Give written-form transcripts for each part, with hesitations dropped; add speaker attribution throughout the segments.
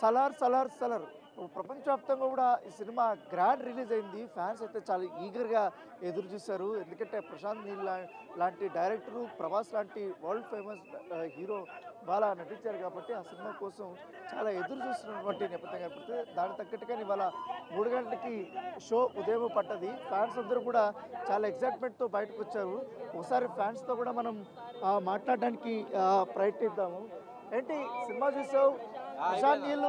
Speaker 1: సలార్ సలార్ సలార్ ప్రపంచవ్యాప్తంగా కూడా ఈ సినిమా గ్రాండ్ రిలీజ్ అయింది. ఫ్యాన్స్ అయితే చాలా ఈగర్గా ఎదురు చూశారు. ఎందుకంటే ప్రశాంత్ నీల్ లాంటి డైరెక్టరు, ప్రభాస్ లాంటి వరల్డ్ ఫేమస్ హీరో బాగా నటించారు కాబట్టి ఆ సినిమా కోసం చాలా ఎదురు చూస్తున్నటువంటి నేపథ్యం కనపడుతుంది. దానికి తగ్గట్టుగానే ఇవాళ 3 గంటలకి షో ఉదయం పట్టది. ఫ్యాన్స్ అందరూ కూడా చాలా ఎగ్జైట్మెంట్తో బయటకు వచ్చారు. ఒకసారి ఫ్యాన్స్తో కూడా మనం మాట్లాడడానికి ప్రయత్నిద్దాము. ఏంటి సినిమా చూసావు? ప్రశాంత్ నీల్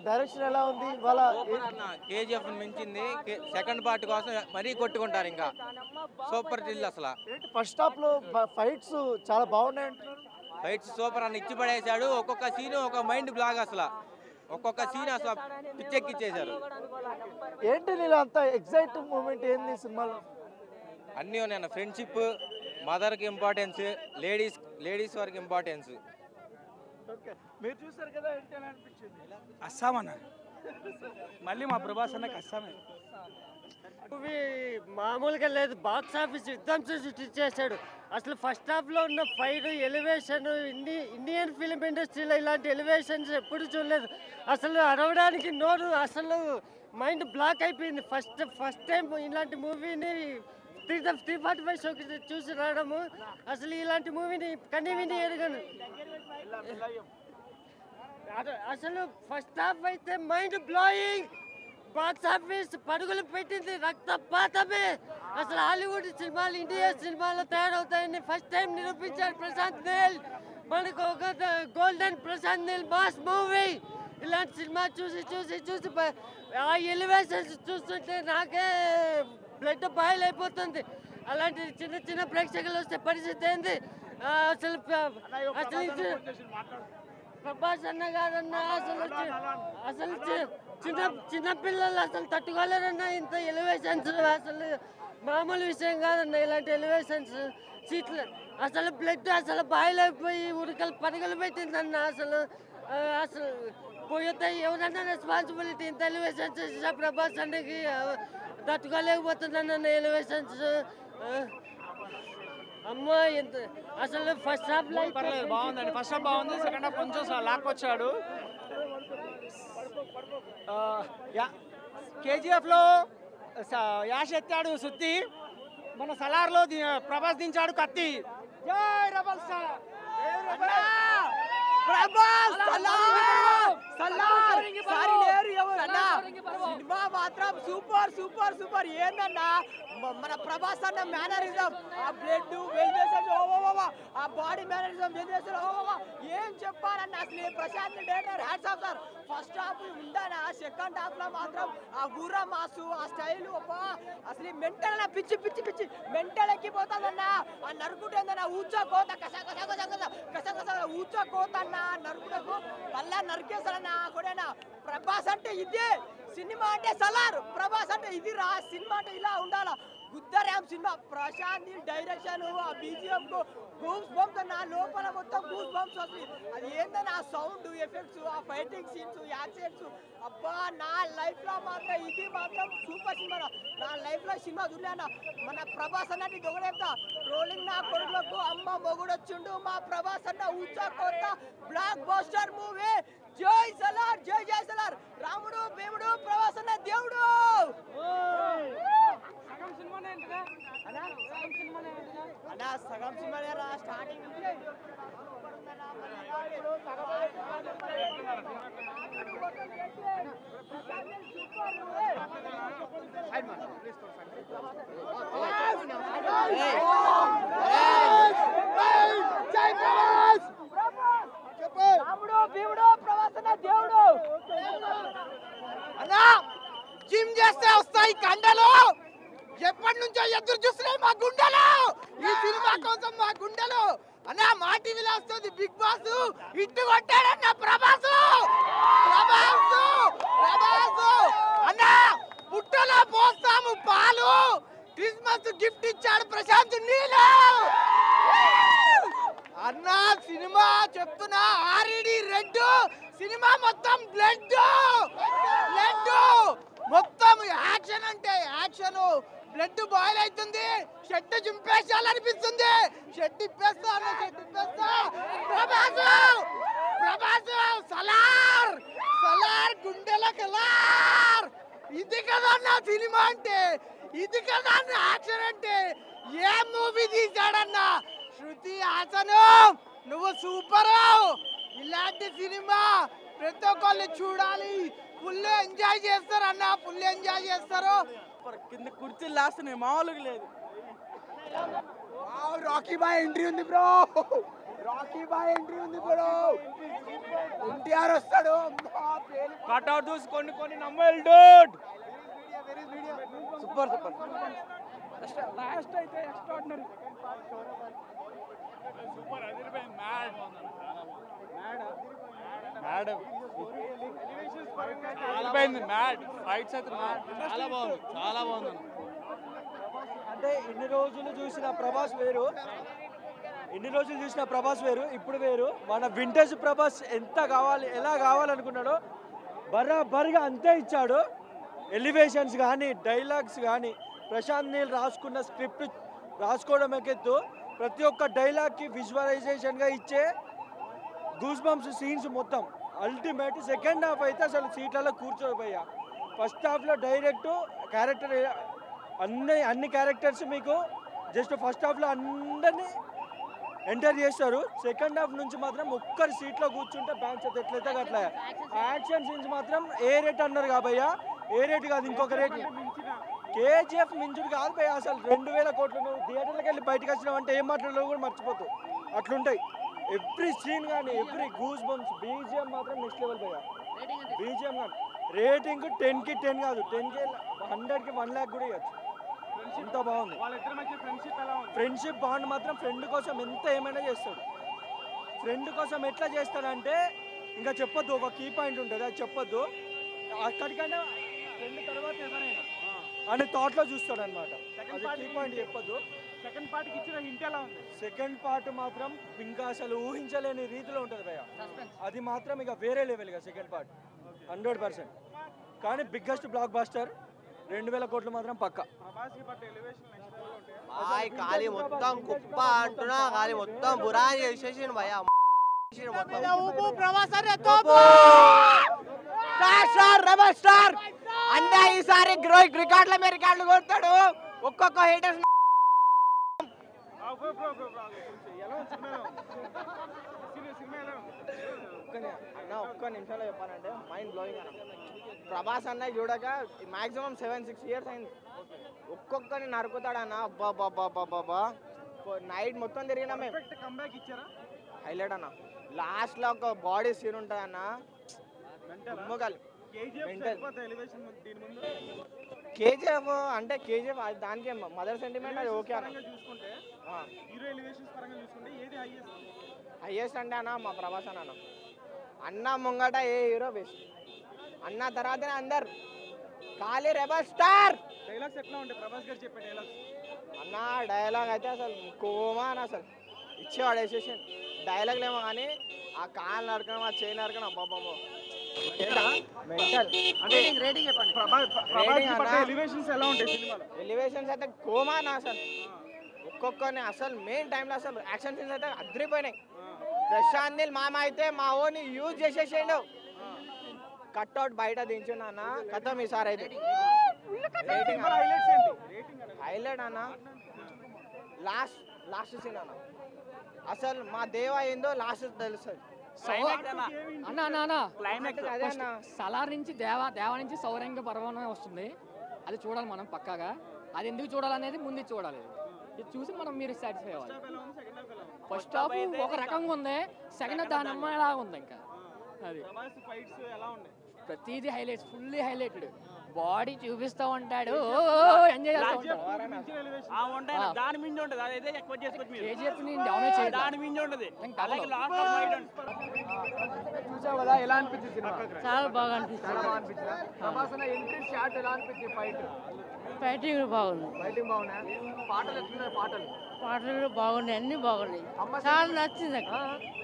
Speaker 1: డైరెక్షన్ ఎలా ఉంది? ఇవాళ
Speaker 2: కేజీఎఫ్ మించింది. సెకండ్ పార్ట్ కోసం మరీ కొట్టుకుంటారు. ఇంకా సూపర్ థ్రిల్ అసలు.
Speaker 1: ఫస్ట్ హాఫ్ లో ఫైట్స్ చాలా బాగున్నాయి అంటున్నారు.
Speaker 2: ఫైట్స్ సూపర్ అన్న ఇచ్చి పడేశాడు. ఒక్కొక్క సీన్ ఒక మైండ్ బ్లాగ్ అసలు. ఒక్కొక్క సీన్ అసలు పిచ్చెక్కిచ్చేశారు.
Speaker 1: ఏంటి నీళ్ళు అంత ఎగ్జైటింగ్ మూమెంట్ ఏంది సినిమాలో?
Speaker 2: అన్నీ ఉన్నాయి. ఫ్రెండ్షిప్, మదర్కి ఇంపార్టెన్స్, లేడీస్ వరకు ఇంపార్టెన్స్.
Speaker 1: మీరు చూసారు కదా, ఏంటి అని అనిపించింది?
Speaker 3: అస్సామన్న మళ్ళీ మా ప్రభాస్ అన్నకి అస్సామే.
Speaker 4: మూవీ మామూలుగా లేదు. బాక్స్ ఆఫీస్ యుద్ధం సృష్టించేశాడు. అసలు ఫస్ట్ హాఫ్లో ఉన్న ఫైర్ ఎలివేషన్ ఇండియన్ ఫిలిం ఇండస్ట్రీలో ఇలాంటి ఎలివేషన్స్ ఎప్పుడు చూడలేదు. అసలు అరవడానికి నోరు అసలు మైండ్ బ్లాక్ అయిపోయింది. ఫస్ట్ టైం ఇలాంటి మూవీని 345 షోకి చూసి రావడము. అసలు ఇలాంటి మూవీని కనీ విని ఎరగను. అసలు ఫస్ట్ హాఫ్ అయితే మైండ్ బ్లోయింగ్. బాక్స్ ఆఫీస్ పరుగులు పెట్టింది. రక్తపాతమే. అసలు హాలీవుడ్ సినిమాలు ఇండియా సినిమాలో తయారవుతాయని ఫస్ట్ టైం నిరూపించారు ప్రశాంత్ నీల్. మనకు ఒక golden Prashanth Neel mass movie. ఇలాంటి సినిమా చూసి చూసి చూసి ఆ ఎలివేషన్స్ చూస్తుంటే నాకే బ్లడ్ బాయిల్ అయిపోతుంది. అలాంటి చిన్న చిన్న ప్రేక్షకులు వస్తే పరిస్థితి ఏంది? అసలు ప్రభాస్ అన్న గారన్న అసలు చిన్నపిల్లలు అసలు తట్టుకోలేరన్న ఇంత ఎలివేషన్స్. అసలు మామూలు విషయం కాదన్న ఇలాంటి ఎలివేషన్స్. సీట్లు అసలు బ్లడ్ అసలు బాయిల్ అయిపోయి ఉడకలు పరుగులు పెట్టిందన్న. అసలు పోతే ఎవరన్నా రెస్పాన్సిబిలిటీ ఇంత ఎలివేషన్స్ చేసిన ప్రభాస్ అన్నకి తట్టుకోలేకపోతుందన్న ఎలివేషన్స్. అమ్మా ఎంత అసలు ఫస్ట్ హాఫ్
Speaker 3: పర్లేదు, బాగుందండి. ఫస్ట్ హాఫ్ బాగుంది. సెకండ్ హాఫ్ కొంచెం లాక్కొచ్చాడు. కేజీఎఫ్లో యాష్ ఎత్తాడు సుత్తి. మన సలార్లో ప్రభాస్ దించాడు కత్తి. జై రెబల్ స్టార్ ప్రభాస్.
Speaker 5: సినిమా మాత్రం సూపర్ సూపర్ సూపర్. ఏందన్నా మన ప్రభాస్ అన్న మేనరిజం, ఆ బ్లడ్ వెల్వేషన్, ఆ బాడీ మేనరిజం, వెల్వేషన్, ఏం చెప్పాలన్న. అసలు Prashanth director hats off sir. First half ఉండానా, సెకండ్ హాఫ్ లో మాత్రం ఆ గుర్ర మాసు, ఆ స్టైల్ అసలు మెంటల్ అన్న పిచ్చి పిచ్చి పిచ్చి మెంటల్ ఎక్కిపోతుందన్న. ఆ నరుకుంటుందన్న ఊచా కోత కస కస కస కస కస ఊచా కోత అన్న. నరుకుటకు పల్లా నరికేస్తాడన్న కూడా. ప్రభాస్ అంటే ఇదే సినిమా, అంటే సలార్. ప్రభాస్ అంటే ఇది రా సినిమా, అంటే ఇలా ఉండాలా. గుద్దరామ్ సినిమా. ప్రశాంత్ నీల్ డైరెక్షన్, ఆ బీజిఎం గూస్ బంప్స్ అన్న. లోపల మొత్తం గూస్ బంప్స్ వస్తుంది. అది ఏంటన్నా ఆ సౌండ్ ఎఫెక్ట్స్, ఆ ఫైటింగ్ సీన్స్, యాక్సిడెంట్స్. అబ్బా నా లైఫ్ లో మాత్రం ఇది మాత్రం సూపర్ సినిమా. నా లైఫ్ లో సినిమా చూడలేనా. మన ప్రభాస్ అన్నది దొంగలేత ట్రోలింగ్ నా కొడుకులకు అమ్మ మొగుడు వచ్చిండు. మా ప్రభాస్ అన్న ఊచా కొత్త బ్లాక్ బస్టర్ మూవీ. జై సలార్, జై జై సలార్. రాముడు భీముడు ప్రభాస్ అన్న దేవుడు. అన్నా సగం సినిమానే రా. స్టార్టింగ్ రాముడు భీముడు ప్రభాస్ అన్న దేవుడు. అన్నా జిమ్ చేస్తే వస్తాయి కండలు. ఎప్పటి నుంచో ఎదురు చూస్తున్నాయి మా గుండెలు. ఈ సినిమా కోసం మా గుండెలు. అన్నా మా టీవీలో వస్తుంది బిగ్ బాస్. ఇట్టు కొట్టాడన్న ప్రభాస్. అన్నా పుట్టలో పోస్తాము పాలు. క్రిస్మస్ గిఫ్ట్ ఇచ్చాడు ప్రశాంత్ నీల్. అన్నా సినిమా చెప్తున్నా ఆర్ఈడి రెడ్ సినిమా మొత్తం బ్లడ్ మొత్తం యాక్షన్. అంటే యాక్షన్, బ్లడ్ బాయిల్ అవుతుంది. షెడ్ చింపేసాలనిపిస్తుంది. షెడ్ ఇప్పేస్తా. ప్రభాస్ సలార్
Speaker 3: స్పెక్టాక్యులర్. ఇది కదా నా సినిమా అంటే, ఇది కదా నా యాక్షన్ అంటే. ఏ మూవీ తీశాడన్నా శృతి హాసన్, నువ్వు సూపర్. ఇలాంటి సినిమా ప్రతి ఒక్కళ్ళు చూడాలి. ఫుల్ ఎంజాయ్ చేస్తారు అన్న, ఫుల్ ఎంజాయ్ చేస్తారు.
Speaker 5: కింద కుర్చీలు లాస్తున్నాయి, మామూలుగా లేదు.
Speaker 3: రాకీ బాయ్ ఎంట్రీ ఉంది బ్రో, రాకీ బాయ్ ఎంట్రీ ఉంది బ్రో. ఎన్టీఆర్ వస్తాడు.
Speaker 5: కట్అవుట్ చూసి కొన్ని నమ్మేలు డూడ్.
Speaker 1: Super super.
Speaker 5: లాస్ట్ అయితే ఎక్స్ట్రాడినరీ.
Speaker 6: సూపర్ అదిరిపోయింది. మ్యాడ్ అదిరిపోయింది. మ్యాడ్ ఫైట్స్ అయితే చాలా బాగుంది, చాలా బాగుంది.
Speaker 3: అంటే ఇన్ని రోజులు చూసిన ప్రభాస్ వేరు, ఇప్పుడు వేరు. మన వింటేజ్ ప్రభాస్ ఎంత కావాలి, ఎలా కావాలనుకున్నాడో బరాబర్గా అంతే ఇచ్చాడు. ఎలివేషన్స్ కానీ, డైలాగ్స్ కానీ, ప్రశాంత్ నీల్ రాసుకున్న స్క్రిప్ట్ రాసుకోవడం ఎక్కెత్తు. ప్రతి ఒక్క డైలాగ్కి విజువలైజేషన్గా ఇచ్చే గూస్ బంప్స్ సీన్స్ మొత్తం అల్టిమేట్. సెకండ్ హాఫ్ అయితే అసలు సీట్లలో కూర్చోపోయా. ఫస్ట్ హాఫ్లో డైరెక్ట్ క్యారెక్టర్ అన్ని క్యారెక్టర్స్ మీకు జస్ట్ ఫస్ట్ హాఫ్లో అందరినీ ఎంటర్ చేస్తారు. సెకండ్ హాఫ్ నుంచి మాత్రం ఒక్కరి సీట్లో కూర్చుంటే బ్యాంక్స్ ఎట్లయితే అట్లా. యాక్షన్ సీన్స్ మాత్రం ఏ రేట్ అన్నారు కాబయ్యా, ఏ రేట్ కాదు, ఇంకొక రేట్. కేజీఎఫ్ మించుడు కాదు భయ్య. అసలు 2000 కోట్లు నువ్వు థియేటర్కి వెళ్ళి బయటకు వచ్చినావు అంటే ఏం మాట్లాడలో కూడా మర్చిపోతావు, అట్లుంటాయి. ఎవ్రీ సీన్ కానీ, ఎవ్రీ గూస్ బంప్స్. బీజిఎం మాత్రం నెక్స్ట్ లెవెల్ భయ్య. బీజిఎం కానీ రేటింగ్ 10కి 10 కాదు, 10కి 100కి 1 lakh కూడా ఇవ్వచ్చు. ఎంత బాగుంది. ఫ్రెండ్షిప్ బాండ్ మాత్రం ఫ్రెండ్ కోసం ఎంత ఏమైనా చేస్తాడు. ఫ్రెండ్ కోసం ఎట్లా చేస్తాడంటే ఇంకా చెప్పొద్దు, ఒక కీ పాయింట్ ఉంటుంది, అది చెప్పొద్దు. అక్కడికైనా ఫ్రెండ్ తర్వాత ఎవరైనా అని థాట్లో చూస్తాడు అనమాట. అది కీ పాయింట్ చెప్పొద్దు.
Speaker 6: సెకండ్ పార్ట్కి ఇచ్చిన హింట్ ఎలా ఉంది?
Speaker 3: సెకండ్ పార్ట్ మాత్రం ఇంకా అసలు ఊహించలేని రీతిలో ఉంటుంది భయ్య. అది మాత్రం ఇక వేరే లెవెల్. ఇక సెకండ్ పార్ట్ 100%. కానీ బిగ్గెస్ట్ బ్లాక్ బాస్టర్. 2000 కోట్లు మాత్రం పక్కా.
Speaker 5: ఖాళీ మొత్తం కుప్ప అంటున్నా, ఖాళీ మొత్తం బురా చేసేసి భయ. రెబల్ స్టార్ అంటే ఈసారి రికార్డుల మీద రికార్డులు కొడతాడు. ఒక్కొక్క హేటర్స్ ఒక్క నిమిషంలో చెప్పానంటే మైండ్ బ్లోయింగ్ అన్న. ప్రభాస్ అన్న చూడక మాక్సిమం 7-6 years అయింది. ఒక్కొక్కరిని నరుకుతాడన్న. అబ్బా నైట్ మొత్తం తిరిగినా మేము. హైలైట్ అన్న లాస్ట్ లో ఒక బాడీ సీన్ ఉంటుంది అన్న. కేజీఎఫ్ అంటే కేజీఎఫ్ దానికి మదర్ సెంటిమెంట్ అది ఓకే అన్న. హైయెస్ట్ అంటే అన్న మా ప్రభాస్ అన్న. అన్న ముంగట ఏ హీరో బెస్ట్ అన్న తర్వాతనే అందరు ఖాళీ రెబల్ స్టార్.
Speaker 6: డైలాగ్స్ ఎట్లా ఉంటాయి ప్రభాస్ గారు చెప్పే డైలాగ్స్?
Speaker 5: అన్న డైలాగ్ అయితే అసలు కోమా అని అసలు ఇచ్చేవాడు వేసేసి. డైలాగ్లు ఏమో కానీ ఆ కాలు నరకడం, ఆ చేయి నరకడం అబ్బాబో ఎలివేషన్స్ అయితే కోమా అన్న. అసలు ఒక్కొక్కరిని అసలు మెయిన్ టైంలో అసలు యాక్షన్ సీన్స్ అయితే అదిరిపోయినాయి. ప్రశాంత్ నీల్ మామ అయితే మా ఓని యూజ్ చేసేసేయండు. కట్అవుట్ బయట దించున్నా అన్న కథం ఈసారి అయితే. హైలైట్ అన్న లాస్ట్ సీన్ అన్న. అసలు మా దేవ ఏందో లాస్ట్ తెలుస్తుంది.
Speaker 7: అదే అన్న సలార్ నుంచి దేవ నుంచి సౌరంగ పర్వం వస్తుంది. అది చూడాలి మనం పక్కాగా. అది ఎందుకు చూడాలనేది ముందు చూడాలి. ఇది చూసి మనం మీరు సాటిస్ఫై అవ్వాలి. ఫస్ట్ హాఫ్ ఒక రకంగా ఉంది, సెకండ్ హాఫ్ దాని అమ్మాయిలా ఉంది. ఇంకా అది ప్రతిదీ హైలైట్స్, ఫుల్లీ హైలైటెడ్. బాడీ చూపిస్తూ ఉంటాడు, ఎంజాయ్ చేస్తూ ఉంటాడు.
Speaker 6: దాని మించి ఉంటుంది, అదైతే ఎక్కువ చేసుకోవచ్చు.
Speaker 7: కేజీఎఫ్ ని డామినేట్ చేయాలి.
Speaker 6: దాని మించి ఉంటుంది.
Speaker 3: చూసావు కదా, ఎలా అనిపించింది సినిమా?
Speaker 4: చాలా బాగా అనిపిస్తుంది.
Speaker 3: చాలా బాగా అనిపించిందా? ప్రభాస్ అన్న ఎంట్రీ షాట్ ఎలా అనిపించింది?
Speaker 4: ఫైటింగ్ బాగుంది.
Speaker 3: ఫైటింగ్ బాగున్నాయి. పాటలు ఎట్లున్నాయి?
Speaker 4: పాటలు కూడా బాగున్నాయి, అన్ని బాగున్నాయి. చాలా నచ్చింది అక్క,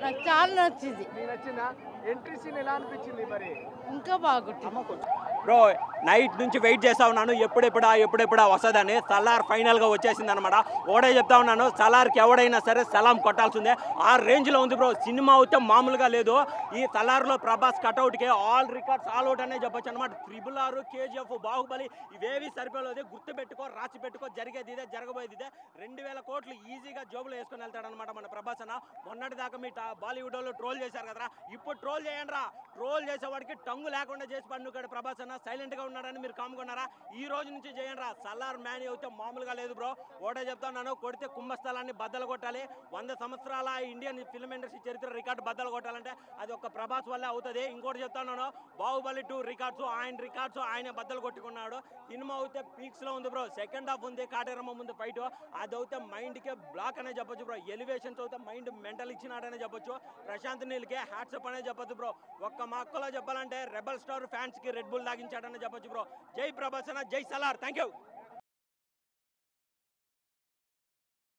Speaker 4: నాకు చాలా నచ్చింది.
Speaker 3: నీకు నచ్చిందా? ఎంట్రీ సీన్ ఎలా అనిపించింది? మరి
Speaker 4: ఇంకా బాగుంటుంది.
Speaker 8: బ్రో నైట్ నుంచి వెయిట్ చేస్తా ఉన్నాను ఎప్పుడెప్పుడా వస్తుందని. సలార్ ఫైనల్గా వచ్చేసింది అనమాట. ఒకటే చెప్తా ఉన్నాను, సలార్కి ఎవడైనా సరే సలాం కొట్టాల్సిందే. ఆ రేంజ్లో ఉంది బ్రో. సినిమా అయితే మామూలుగా లేదు. ఈ సలార్లో ప్రభాస్ కట్అవుట్కి ఆల్ రికార్డ్స్ ఆల్ అవుట్ అనే చెప్పొచ్చు అనమాట. RRR, KGF, బాహుబలి ఇవేవి సరిపోలేదు. గుర్తుపెట్టుకో, రాసి పెట్టుకో, జరిగేది ఇదే, జరగబోయేది ఇదే. 2000 కోట్లు ఈజీగా జోబులో వేసుకొని వెళ్తాడనమాట మన ప్రభాస్ అన్న. మొన్నటి దాకా మీ బాలీవుడ్ వాళ్ళు ట్రోల్ చేశారు కదరా, ఇప్పుడు ట్రోల్ చేయండి రా. ట్రోల్ చేసేవాడికి టంగు లేకుండా చేసి పండుగాడు ప్రభాస్ అన్న. సైలెంట్గా ఉన్నాడని మీరు కాముకున్నారా? ఈ రోజు నుంచి చేయండి రా. సలార్ మ్యాన్ అయితే మామూలుగా లేదు బ్రో. ఒకటే చెప్తాను, కొడితే కుంభస్థలాన్ని బద్దలు కొట్టాలి. 100 సంవత్సరాల ఇండియన్ ఫిల్మ్ ఇండస్ట్రీ చరిత్ర రికార్డు బద్దలు కొట్టాలంటే అది ఒక ప్రభాస్ వల్లే అవుతుంది. ఇంకోటి చెప్తాను, బాహుబలి 2 రికార్డ్స్ ఆయన బద్దలు కొట్టుకున్నాడు. సినిమా అయితే పీక్స్ లో ఉంది బ్రో. సెకండ్ హాఫ్ ఉంది, కాటేరమ్మ ముందు ఫైట్, అది అయితే మైండ్ కే బ్లాక్ అనే చెప్పొచ్చు బ్రో. ఎలివేషన్స్ అయితే మైండ్ మెంటల్ ఇచ్చినాడనే చెప్పొచ్చు. ప్రశాంత్ నీల్కే హ్యాట్సప్ అనే చెప్పొచ్చు బ్రో. ఒక్క మాక్కలో చెప్పాలంటే రెబల్ స్టార్ ఫ్యాన్స్ కి రెడ్ బుల్ లాగించాడని చెప్పొచ్చు బ్రో. జై ప్రభాస్ అన్న, జై సలార్. Thank you.